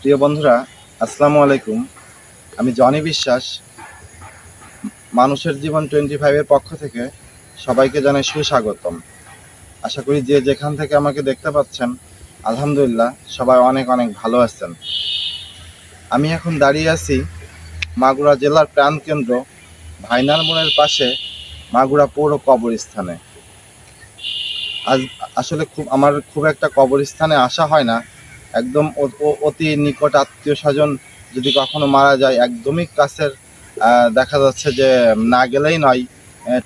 প্রিয় বন্ধুরা, আসসালামু আলাইকুম। আমি জনি বিশ্বাস। মানুষের জীবন 25 এর পক্ষ থেকে সবাইকে জানাই সুস্বাগতম। আশা করি যে যেখান থেকে আমাকে দেখতে পাচ্ছেন, আলহামদুলিল্লাহ সবাই অনেক অনেক ভালো আছেন। আমি এখন দাঁড়িয়ে আছি মাগুরা জেলার প্রাণকেন্দ্র ভাইনার মোড়ের পাশে মাগুরা পৌর কবরস্থানে। আজ আসলে আমার খুব একটা কবরস্থানে আসা হয় না। একদম অতি নিকট আত্মীয় স্বজন যদি কখনো মারা যায়, একদমই কাছের, দেখা যাচ্ছে যে না গেলেই নয়।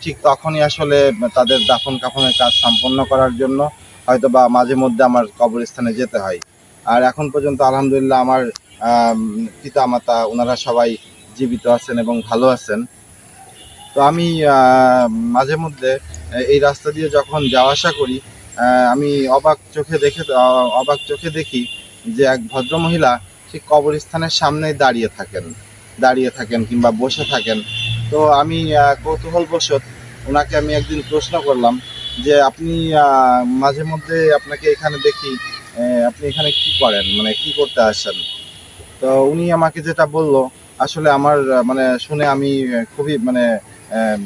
ঠিক তখনই আসলে তাদের দাফন কাফনের কাজ সম্পন্ন করার জন্য হয়তো বা মাঝে মধ্যে আমার কবরস্থানে যেতে হয়। আর এখন পর্যন্ত আলহামদুলিল্লাহ আমার পিতা মাতা ওনারা সবাই জীবিত আছেন এবং ভালো আছেন। তো আমি মাঝে মধ্যে এই রাস্তা দিয়ে যখন যাওয়া আসা করি, আমি অবাক চোখে দেখি যে এক ভদ্রমহিলা ঠিক কবরস্থানের সামনেই দাঁড়িয়ে থাকেন কিংবা বসে থাকেন। তো আমি কৌতূহলবশত ওনাকে আমি একদিন প্রশ্ন করলাম যে আপনি মাঝে মধ্যে আপনাকে এখানে দেখি, আপনি এখানে কি করেন, মানে কি করতে আসেন? তো উনি আমাকে যেটা বলল, আসলে আমার মানে শুনে আমি খুবই মানে আম,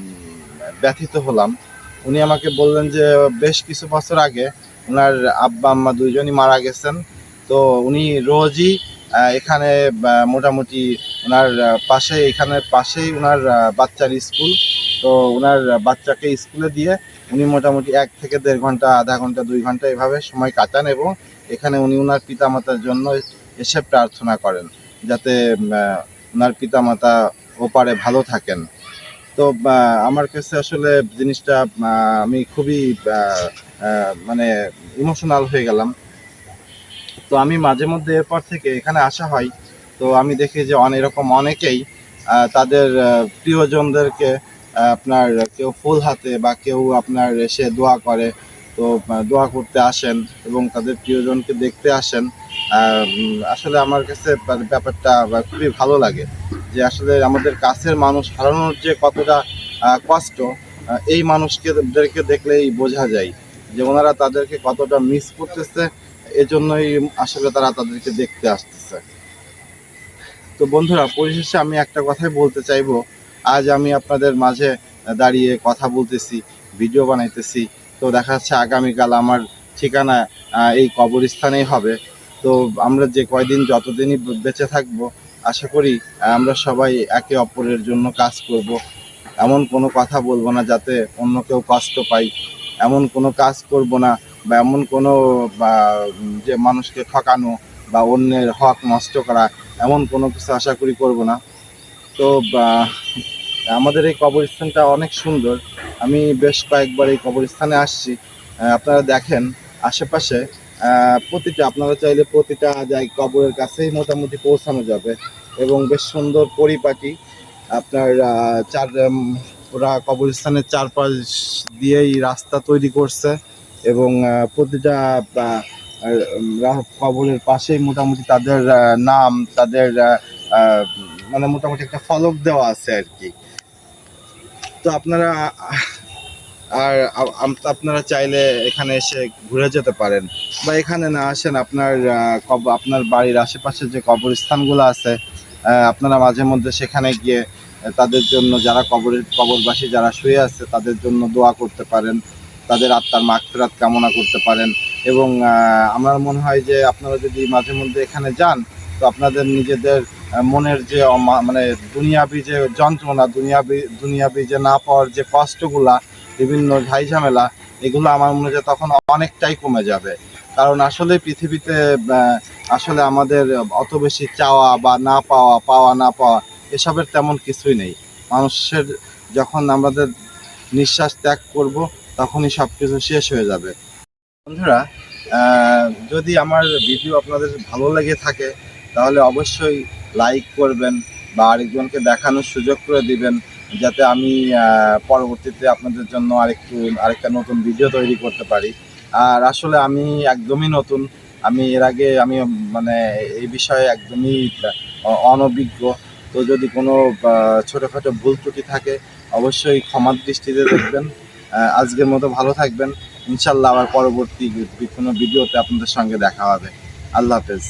ব্যথিত হলাম। উনি আমাকে বললেন যে বেশ কিছু বছর আগে ওনার আব্বা আম্মা দুইজনই মারা গেছেন। তো উনি রোজই এখানে মোটামুটি ওনার পাশেই ওনার বাচ্চার স্কুল। তো ওনার বাচ্চাকে স্কুলে দিয়ে উনি মোটামুটি 1 থেকে দেড় ঘন্টা, আধা ঘন্টা, 2 ঘন্টা এভাবে সময় কাটান এবং এখানে উনি ওনার পিতামাতার জন্য এসে প্রার্থনা করেন যাতে ওনার পিতামাতা ওপারে ভালো থাকেন। তো আমার কাছে আসলে জিনিসটা আমি খুবই মানে ইমোশনাল হয়ে গেলাম। তো আমি মাঝে মধ্যে এরপর থেকে এখানে আসা হয়। তো আমি দেখি যে এরকম অনেকেই তাদের প্রিয়জনদেরকে আপনার কেউ ফুল হাতে বা কেউ আপনার এসে দোয়া করে। তো দোয়া করতে আসেন এবং তাদের প্রিয়জনকে দেখতে আসেন। আসলে আমার কাছে ব্যাপারটা খুবই ভালো লাগে যে আসলে আমাদের কাছের মানুষ হারানোর যে কতটা কষ্ট, এই মানুষদেরকে দেখলেই বোঝা যায় যে ওনারা তাদেরকে কতটা মিস করতেছে। এজন্যই আসলে তারা তাদেরকে দেখতে আসতেছে। তো বন্ধুরা, পরিশেষে আমি একটা কথাই বলতে চাইবো। আজ আমি আপনাদের মাঝে দাঁড়িয়ে কথা বলতেছি, ভিডিও বানাইতেছি। তো দেখা যাচ্ছে আগামীকাল আমার ঠিকানা এই কবরস্থানেই হবে। তো আমরা যে কয়দিন যতদিনই বেঁচে থাকবো, আশা করি আমরা সবাই একে অপরের জন্য কাজ করব। এমন কোনো কথা বলবো না যাতে অন্য কেউ কষ্ট পায়। এমন কোনো কাজ করব না বা এমন কোনো বা যে মানুষকে ঠকানো বা অন্যের হক নষ্ট করা, এমন কোনো কিছু আশা করি করব না। তো আমাদের এই কবরস্থানটা অনেক সুন্দর। আমি বেশ কয়েকবার এই কবরস্থানে আসছি। আপনারা দেখেন আশেপাশে আপনারা চাইলে প্রতিটা কবরের কাছেই মোটামুটি পৌঁছানো যাবে এবং বেশ সুন্দর পরিপাটি। আপনার ওরা কবরস্থানের চারপাশ দিয়েই রাস্তা তৈরি করছে এবং প্রতিটা কবরের পাশেই মোটামুটি তাদের নাম, তাদের মানে মোটামুটি একটা ফলক দেওয়া আছে আর কি। তো আপনারা চাইলে এখানে এসে ঘুরে যেতে পারেন বা এখানে না আসেন, আপনার বাড়ির আশেপাশে যে কবরস্থানগুলো আছে, আপনারা মাঝে মধ্যে সেখানে গিয়ে তাদের জন্য, যারা কবরবাসী যারা শুয়ে আছে তাদের জন্য দোয়া করতে পারেন, তাদের আত্মার মাগফিরাত কামনা করতে পারেন। এবং আমার মনে হয় যে আপনারা যদি মাঝে মধ্যে এখানে যান, তো আপনাদের নিজেদের মনের যে মানে দুনিয়াবি যে যন্ত্রণা, দুনিয়াবি যে না পাওয়ার যে কষ্টগুলা, বিভিন্ন ঝামেলা, এগুলো আমার মনে হয় তখন অনেকটাই কমে যাবে। কারণ আসলে পৃথিবীতে আসলে আমাদের অত বেশি চাওয়া বা না পাওয়া, পাওয়া না পাওয়া, এসবের তেমন কিছুই নেই। মানুষের যখন আমাদের নিঃশ্বাস ত্যাগ করব, তখনই সব কিছু শেষ হয়ে যাবে। বন্ধুরা, যদি আমার ভিডিও আপনাদের ভালো লেগে থাকে, তাহলে অবশ্যই লাইক করবেন বা আরেকজনকে দেখানোর সুযোগ করে দিবেন, যাতে আমি পরবর্তীতে আপনাদের জন্য আরেকটা নতুন ভিডিও তৈরি করতে পারি। আর আসলে আমি একদমই নতুন। আমি এর আগে আমি মানে এই বিষয়ে একদমই অনভিজ্ঞ। তো যদি কোনো ছোটোখাটো ভুল ত্রুটি থাকে, অবশ্যই ক্ষমার দৃষ্টিতে দেখবেন। আজকের মতো ভালো থাকবেন। ইনশাল্লাহ আবার পরবর্তী কোনো ভিডিওতে আপনাদের সঙ্গে দেখা হবে। আল্লাহ হাফেজ।